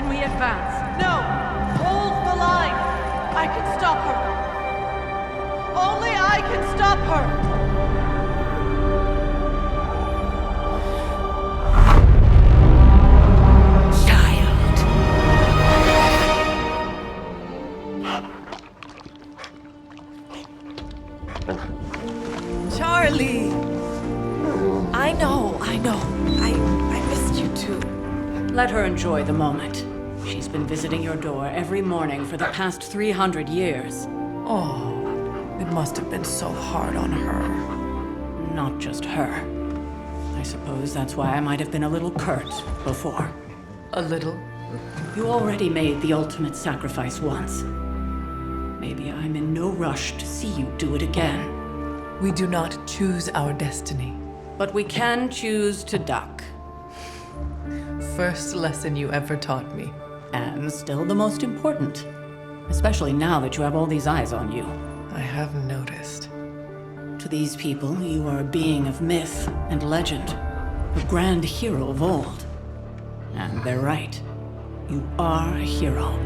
then we advance. No! Hold the line! I can stop her! Only I can stop her! Charlie! I know. I missed you too. Let her enjoy the moment. She's been visiting your door every morning for the past 300 years. Oh, it must have been so hard on her. Not just her. I suppose that's why I might have been a little curt before. A little? You already made the ultimate sacrifice once. Maybe I'm in no rush to see you do it again. We do not choose our destiny. But we can choose to duck. First lesson you ever taught me. And still the most important. Especially now that you have all these eyes on you. I have noticed. To these people, you are a being of myth and legend. A grand hero of old. And they're right. You are a hero.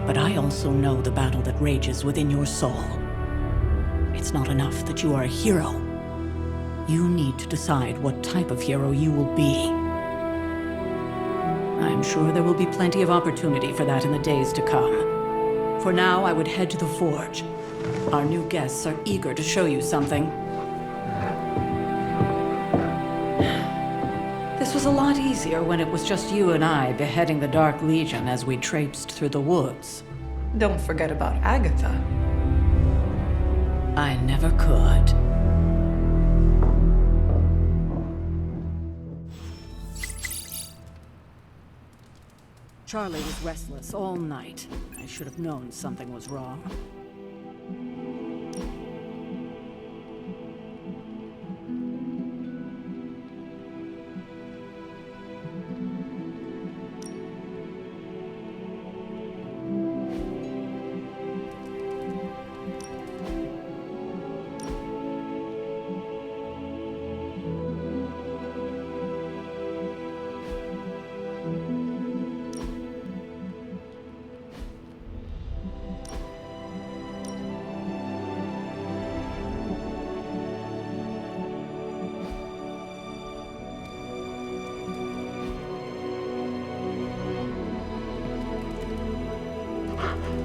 But I also know the battle that rages within your soul. It's not enough that you are a hero. You need to decide what type of hero you will be. I'm sure there will be plenty of opportunity for that in the days to come. For now, I would head to the forge. Our new guests are eager to show you something. This was a lot easier when it was just you and I beheading the Dark Legion as we traipsed through the woods. Don't forget about Agatha. I never could. Charlie was restless all night. I should have known something was wrong.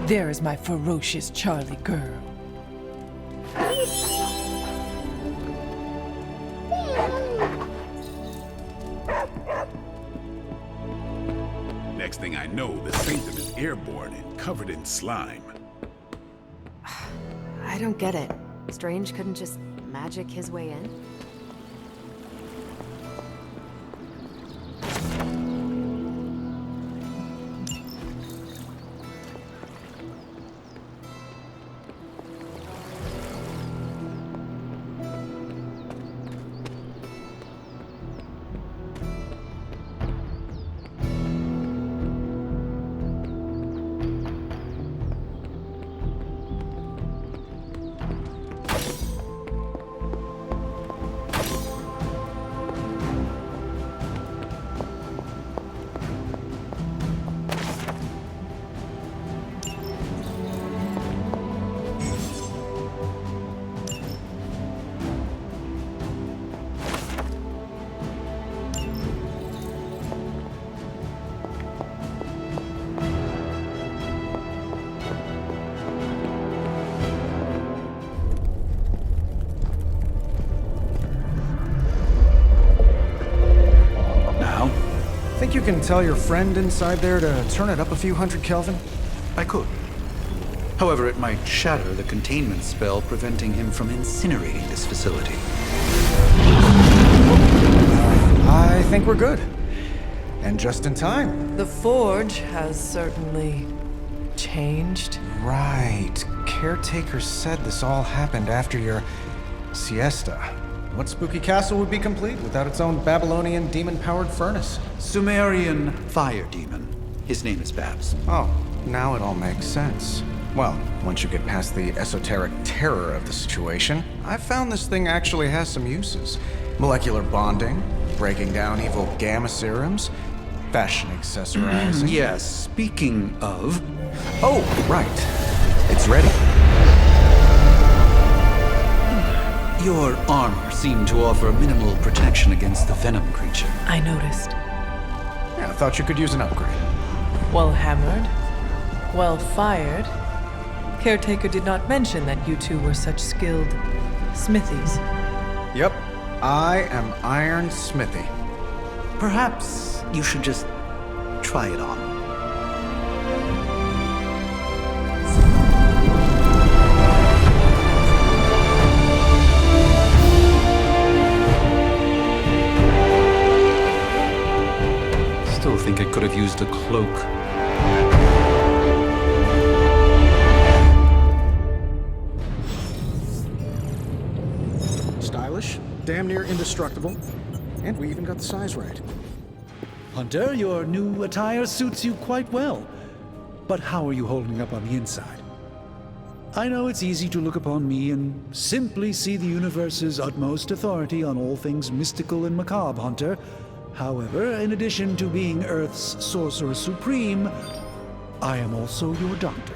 There is my ferocious Charlie girl. Next thing I know, the sanctum is airborne and covered in slime. I don't get it. Strange couldn't just magic his way in? Think you can tell your friend inside there to turn it up a few hundred Kelvin? I could. However, it might shatter the containment spell preventing him from incinerating this facility. I think we're good. And just in time. The forge has certainly changed. Right. Caretaker said this all happened after your siesta. What spooky castle would be complete without its own Babylonian demon-powered furnace? Sumerian fire demon. His name is Babs. Oh, now it all makes sense. Well, once you get past the esoteric terror of the situation, I've found this thing actually has some uses. Molecular bonding, breaking down evil gamma serums, fashion accessorizing. Yes, speaking of, Oh, right. It's ready. your armor seemed to offer minimal protection against the venom creature. I noticed. Yeah, I thought you could use an upgrade. Well hammered. Well fired. Caretaker did not mention that you two were such skilled smithies. Yep, I am Iron Smithy. Perhaps you should just try it on. Still think it could have used a cloak. Stylish, damn near indestructible, and we even got the size right. Hunter, your new attire suits you quite well. But how are you holding up on the inside? I know it's easy to look upon me and simply see the universe's utmost authority on all things mystical and macabre, Hunter. However, in addition to being Earth's sorcerer supreme, I am also your doctor.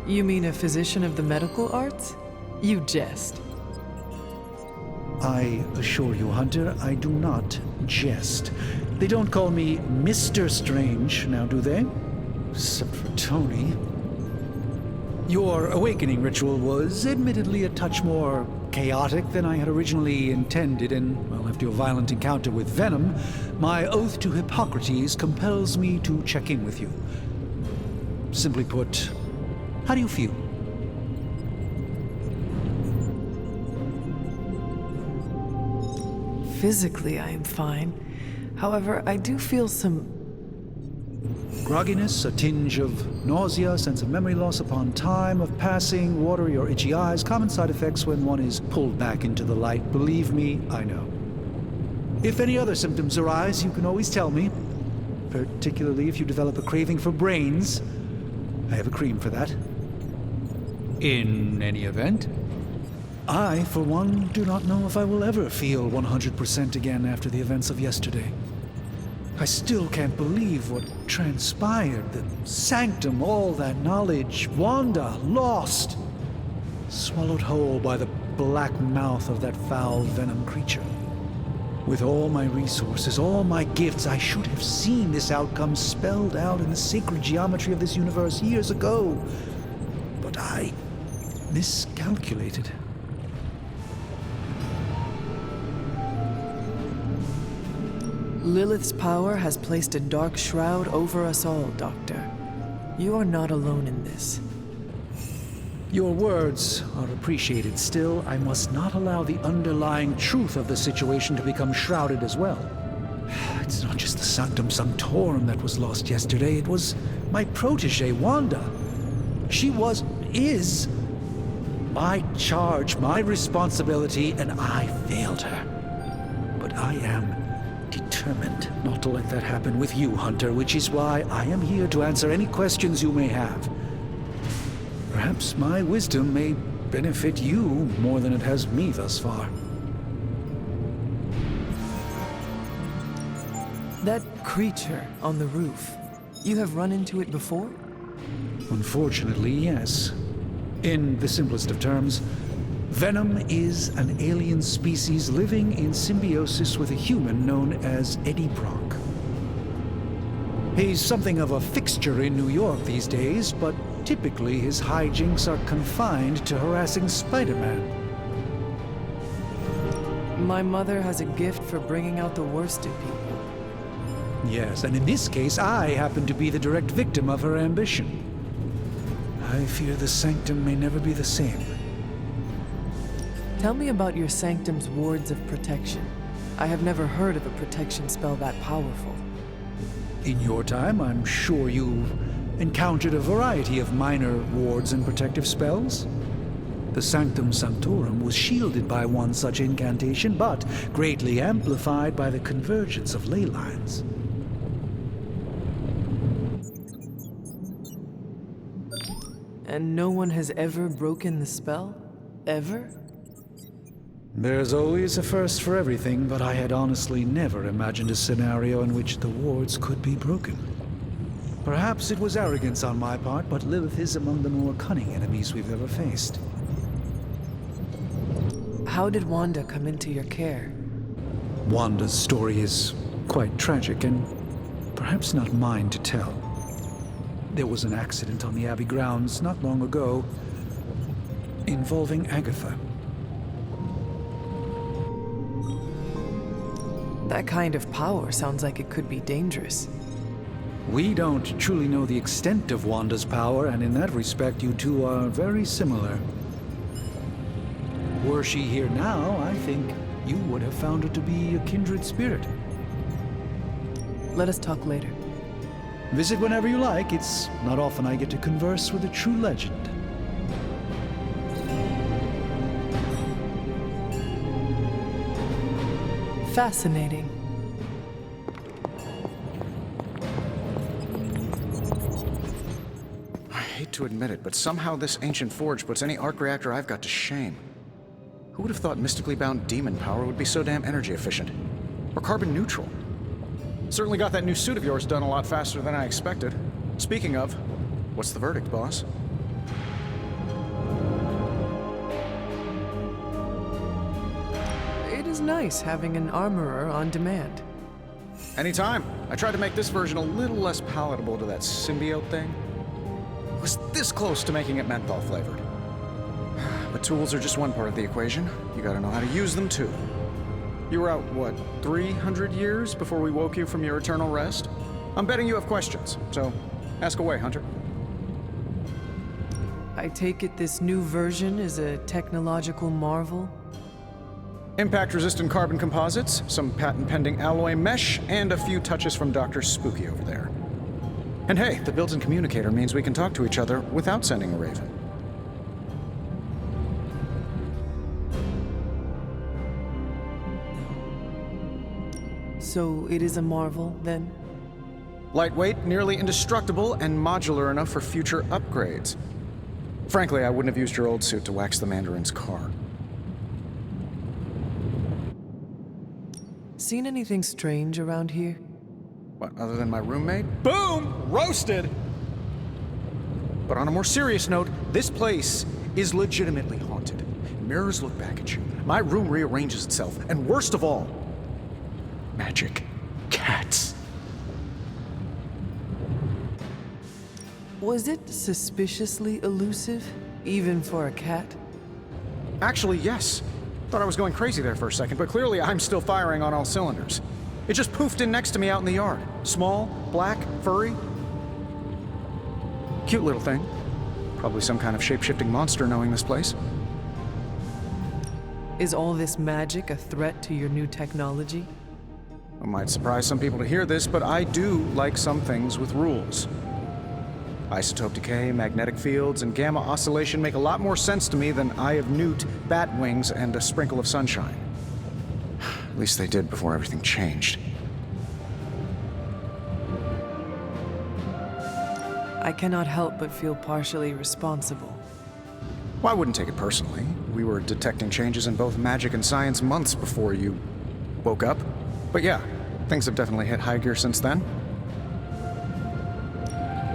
You mean a physician of the medical arts? You jest. I assure you, Hunter, I do not jest. They don't call me Mr. Strange, now do they? Except for Tony. Your awakening ritual was admittedly a touch more chaotic than I had originally intended, and, well, after your violent encounter with Venom, my oath to Hippocrates compels me to check in with you. Simply put, how do you feel? Physically, I am fine. However, I do feel some Grogginess, a tinge of nausea, sense of memory loss upon time of passing, watery or itchy eyes, common side effects when one is pulled back into the light. Believe me, I know. If any other symptoms arise, you can always tell me, particularly if you develop a craving for brains. I have a cream for that. In any event, I, for one, do not know if I will ever feel 100% again after the events of yesterday. I still can't believe what transpired. The sanctum, all that knowledge, Wanda, lost. Swallowed whole by the black mouth of that foul venom creature. With all my resources, all my gifts, I should have seen this outcome spelled out in the sacred geometry of this universe years ago. But I miscalculated. Lilith's power has placed a dark shroud over us all, Doctor. You are not alone in this. Your words are appreciated. Still, I must not allow the underlying truth of the situation to become shrouded as well. It's not just the Sanctum Sanctorum that was lost yesterday. It was my protege, Wanda. She is my charge, my responsibility, and I failed her. But I am determined not to let that happen with you, Hunter, which is why I am here to answer any questions you may have. Perhaps my wisdom may benefit you more than it has me thus far. That creature on the roof, you have run into it before? Unfortunately, yes. In the simplest of terms, Venom is an alien species living in symbiosis with a human known as Eddie Brock. He's something of a fixture in New York these days, but typically his hijinks are confined to harassing Spider-Man. My mother has a gift for bringing out the worst in people. Yes, and in this case, I happen to be the direct victim of her ambition. I fear the Sanctum may never be the same. Tell me about your Sanctum's wards of protection. I have never heard of a protection spell that powerful. In your time, I'm sure you've encountered a variety of minor wards and protective spells. The Sanctum Sanctorum was shielded by one such incantation, but greatly amplified by the convergence of ley lines. And no one has ever broken the spell? Ever? There's always a first for everything, but I had honestly never imagined a scenario in which the wards could be broken. Perhaps it was arrogance on my part, but Lilith is among the more cunning enemies we've ever faced. How did Wanda come into your care? Wanda's story is quite tragic and perhaps not mine to tell. There was an accident on the Abbey grounds not long ago involving Agatha. That kind of power sounds like it could be dangerous. We don't truly know the extent of Wanda's power, and in that respect, you two are very similar. Were she here now, I think you would have found her to be a kindred spirit. Let us talk later. Visit whenever you like. It's not often I get to converse with a true legend. Fascinating. I hate to admit it, but somehow this ancient forge puts any arc reactor I've got to shame. Who would have thought mystically bound demon power would be so damn energy efficient? Or carbon neutral? Certainly got that new suit of yours done a lot faster than I expected. Speaking of, what's the verdict, boss? It is nice having an armorer on demand. Anytime. I tried to make this version a little less palatable to that symbiote thing. It was this close to making it menthol flavored. But tools are just one part of the equation. You gotta know how to use them too. You were out, what, 300 years before we woke you from your eternal rest? I'm betting you have questions, so ask away, Hunter. I take it this new version is a technological marvel? Impact-resistant carbon composites, some patent-pending alloy mesh, and a few touches from Dr. Spooky over there. And hey, the built-in communicator means we can talk to each other without sending a raven. So it is a marvel, then? Lightweight, nearly indestructible, and modular enough for future upgrades. Frankly, I wouldn't have used your old suit to wax the Mandarin's car. Seen anything strange around here? What, other than my roommate? Boom! Roasted! But on a more serious note, this place is legitimately haunted. Mirrors look back at you. My room rearranges itself. And worst of all, magic cats. Was it suspiciously elusive, even for a cat? Actually, yes. Thought I was going crazy there for a second, but clearly I'm still firing on all cylinders. It just poofed in next to me out in the yard. Small, black, furry. Cute little thing. Probably some kind of shape-shifting monster knowing this place. Is all this magic a threat to your new technology? It might surprise some people to hear this, but I do like some things with rules. Isotope decay, magnetic fields, and gamma oscillation make a lot more sense to me than Eye of Newt, bat wings, and a sprinkle of sunshine. At least they did before everything changed. I cannot help but feel partially responsible. Well, I wouldn't take it personally. We were detecting changes in both magic and science months before you woke up. But yeah, things have definitely hit high gear since then.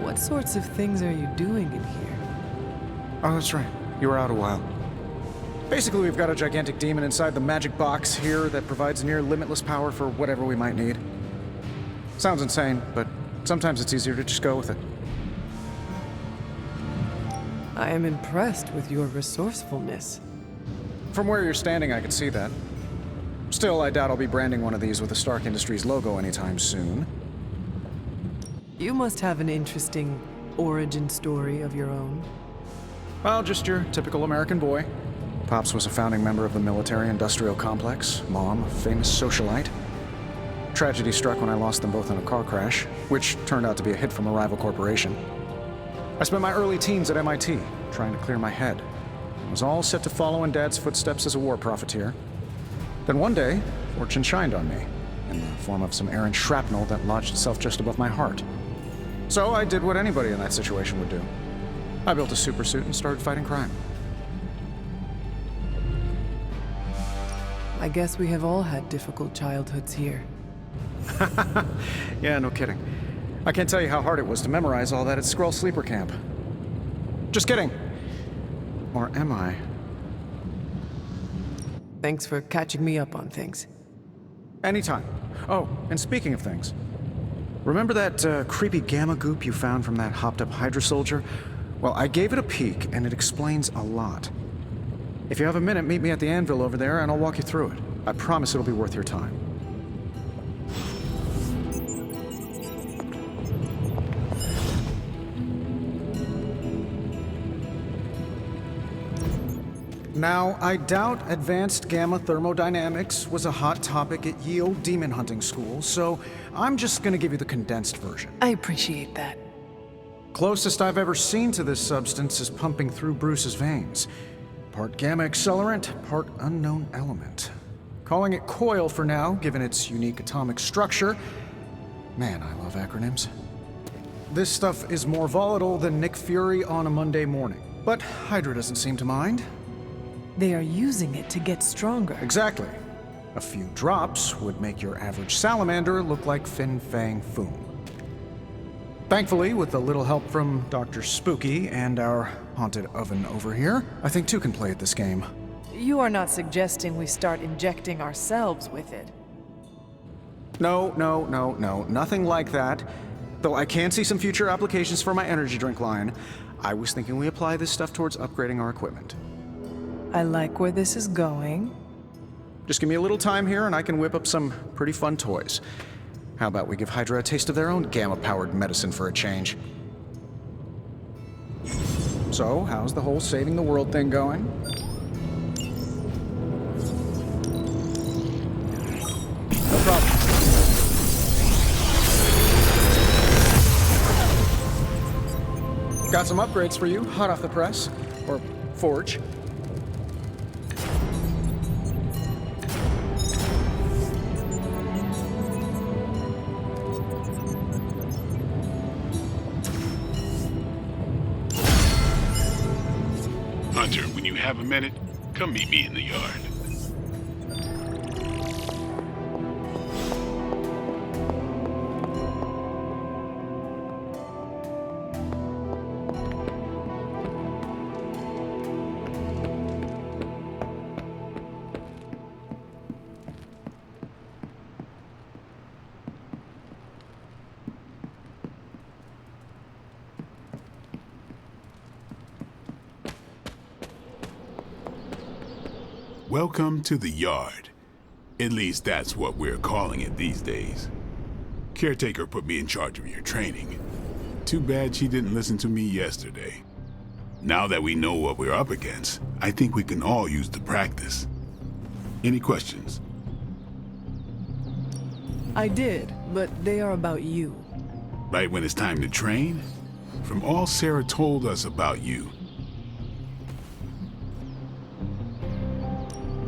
What sorts of things are you doing in here? Oh, that's right. You were out a while. Basically, we've got a gigantic demon inside the magic box here that provides near limitless power for whatever we might need. Sounds insane, but sometimes it's easier to just go with it. I am impressed with your resourcefulness. From where you're standing, I can see that. Still, I doubt I'll be branding one of these with the Stark Industries logo anytime soon. You must have an interesting origin story of your own. Well, just your typical American boy. Pops was a founding member of the military-industrial complex. Mom, a famous socialite. Tragedy struck when I lost them both in a car crash, which turned out to be a hit from a rival corporation. I spent my early teens at MIT, trying to clear my head. I was all set to follow in Dad's footsteps as a war profiteer. Then one day, fortune shined on me, in the form of some errant shrapnel that lodged itself just above my heart. So I did what anybody in that situation would do. I built a supersuit and started fighting crime. I guess we have all had difficult childhoods here. Yeah, no kidding. I can't tell you how hard it was to memorize all that at Skrull Sleeper Camp. Just kidding. Or am I? Thanks for catching me up on things. Anytime. Oh, and speaking of things, remember that creepy gamma goop you found from that hopped-up Hydra soldier? Well, I gave it a peek, and it explains a lot. If you have a minute, meet me at the anvil over there, and I'll walk you through it. I promise it'll be worth your time. Now, I doubt advanced gamma thermodynamics was a hot topic at ye old demon hunting school, so I'm just gonna give you the condensed version. I appreciate that. Closest I've ever seen to this substance is pumping through Bruce's veins. Part gamma accelerant, part unknown element. Calling it coil for now, given its unique atomic structure. Man, I love acronyms. This stuff is more volatile than Nick Fury on a Monday morning, but Hydra doesn't seem to mind. They are using it to get stronger. Exactly. A few drops would make your average salamander look like Fin Fang Foom. Thankfully, with a little help from Dr. Spooky and our haunted oven over here, I think two can play at this game. You are not suggesting we start injecting ourselves with it. No, nothing like that. Though I can see some future applications for my energy drink line. I was thinking we apply this stuff towards upgrading our equipment. I like where this is going. Just give me a little time here and I can whip up some pretty fun toys. How about we give Hydra a taste of their own gamma-powered medicine for a change? So, how's the whole saving the world thing going? No problem. Got some upgrades for you, hot off the press. Or forge. Hunter, when you have a minute, come meet me in the yard. Welcome to the yard. At least that's what we're calling it these days. Caretaker put me in charge of your training. Too bad she didn't listen to me yesterday. Now that we know what we're up against, I think we can all use the practice. Any questions? I did, but they are about you. Right when it's time to train? From all Sarah told us about you,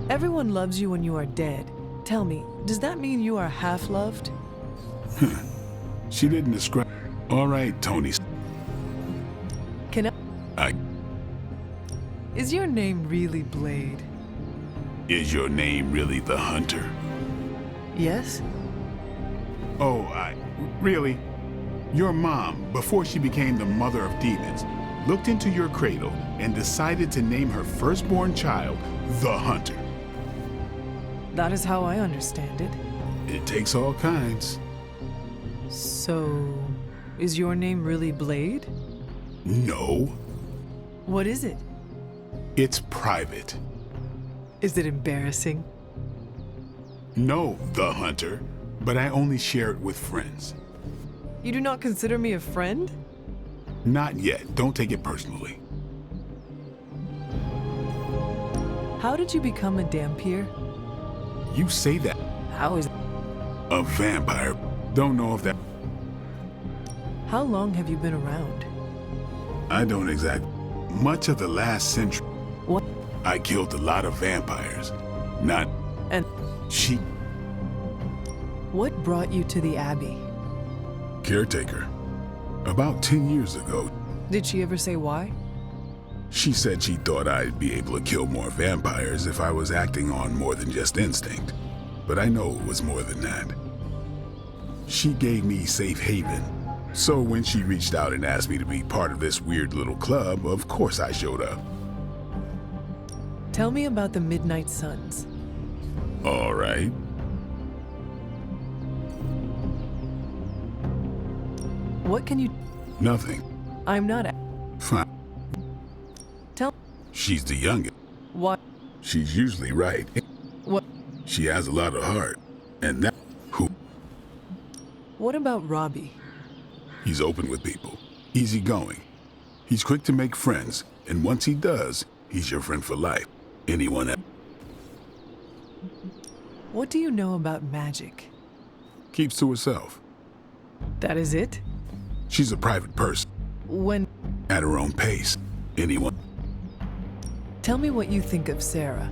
Everyone loves you when you are dead. Tell me, does that mean you are half-loved? she didn't describe... All right, Tony. Can I... Is your name really Blade? Is your name really the Hunter? Yes? Oh, really? Your mom, before she became the mother of demons, looked into your cradle and decided to name her firstborn child the Hunter. That is how I understand it. It takes all kinds. So, is your name really Blade? No. What is it? It's private. Is it embarrassing? No, the Hunter, but I only share it with friends. You do not consider me a friend? Not yet. Don't take it personally. How did you become a Dampier? You say that. How is... A vampire. Don't know if that... How long have you been around? I don't exact... Much of the last century. What? I killed a lot of vampires. Not... And... She... What brought you to the Abbey? Caretaker. About 10 years ago. Did she ever say why? She said she thought I'd be able to kill more vampires if I was acting on more than just instinct. But I know it was more than that. She gave me safe haven. So when she reached out and asked me to be part of this weird little club, of course I showed up. Tell me about the Midnight Suns. All right. What can you... Nothing. I'm not... Fine. Tell... She's the youngest. What? She's usually right. What? She has a lot of heart. And that... Who? What about Robbie? He's open with people. Easygoing. He's quick to make friends. And once he does, he's your friend for life. Anyone else? What do you know about magic? Keeps to herself. That is it? She's a private person. When... At her own pace. Anyone... Tell me what you think of Sarah.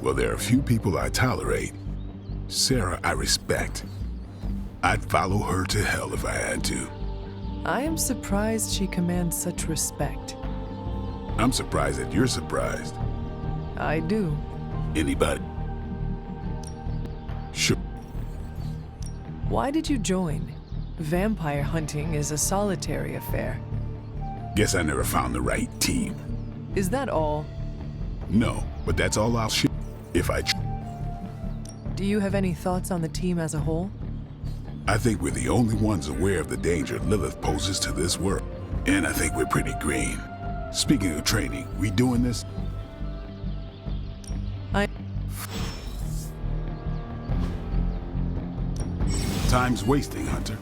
Well, there are a few people I tolerate. Sarah, I respect. I'd follow her to hell if I had to. I am surprised she commands such respect. I'm surprised that you're surprised. I do. Anybody? Sure. Why did you join? Vampire hunting is a solitary affair. Guess I never found the right team. Is that all? No, but that's all I'll share if I... Do you have any thoughts on the team as a whole? I think we're the only ones aware of the danger Lilith poses to this world. And I think we're pretty green. Speaking of training, we doing this? Time's wasting, Hunter.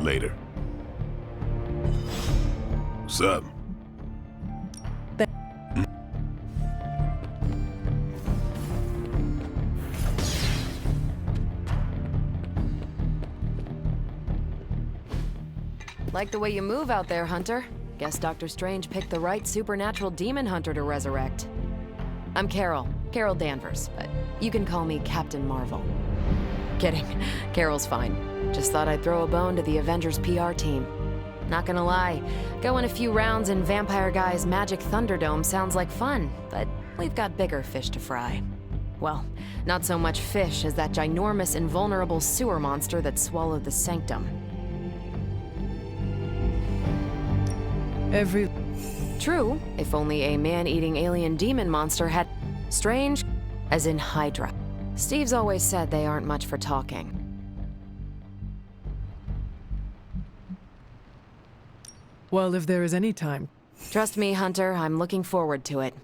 Later. What's up? Like the way you move out there, Hunter. Guess Dr. Strange picked the right supernatural demon hunter to resurrect. I'm Carol Danvers, but you can call me Captain Marvel. Kidding, Carol's fine. Just thought I'd throw a bone to the Avengers PR team. Not gonna lie, going a few rounds in Vampire Guy's Magic Thunderdome sounds like fun, but we've got bigger fish to fry. Well, not so much fish as that ginormous invulnerable sewer monster that swallowed the Sanctum. True, if only a man-eating alien demon monster had... Strange, as in Hydra. Steve's always said they aren't much for talking. Well, if there is any time. Trust me, Hunter, I'm looking forward to it.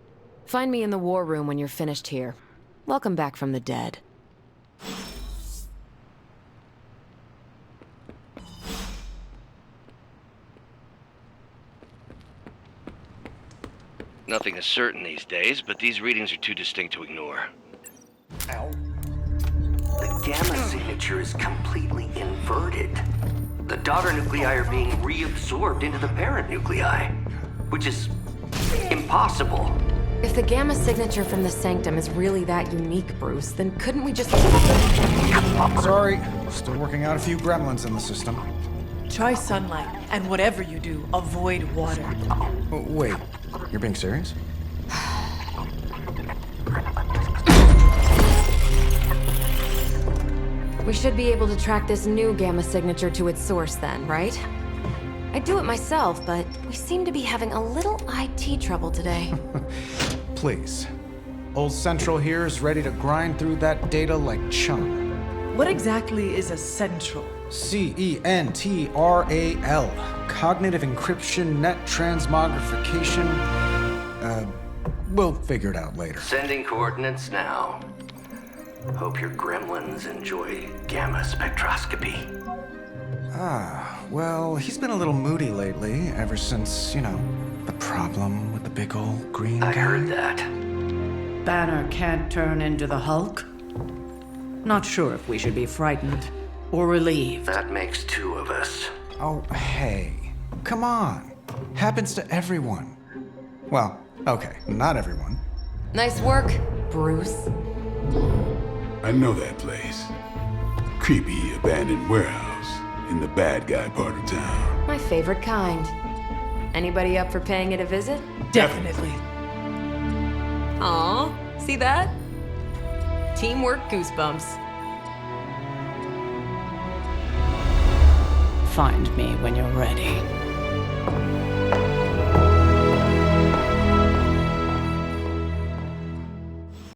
Find me in the war room when you're finished here. Welcome back from the dead. Nothing is certain these days, but these readings are too distinct to ignore. Ow. The gamma signature is completely inverted. The daughter nuclei are being reabsorbed into the parent nuclei, which is impossible. If the gamma signature from the Sanctum is really that unique, Bruce, then couldn't we just... Sorry, still working out a few gremlins in the system. Try sunlight, and whatever you do, avoid water. Oh, wait, you're being serious? We should be able to track this new gamma signature to its source then, right? I'd do it myself, but we seem to be having a little IT trouble today. Please. Old Central here is ready to grind through that data like chum. What exactly is a central? CENTRAL. Cognitive encryption, net transmogrification. We'll figure it out later. Sending coordinates now. Hope your gremlins enjoy gamma spectroscopy. Well, he's been a little moody lately, ever since, the problem with the big old green guy. I heard that. Banner can't turn into the Hulk? Not sure if we should be frightened or relieved. That makes two of us. Oh, hey. Come on. Happens to everyone. Well, okay, not everyone. Nice work, Bruce. I know that place. Creepy, abandoned warehouse in the bad guy part of town. My favorite kind. Anybody up for paying it a visit? Definitely. Aw, see that? Teamwork goosebumps. Find me when you're ready.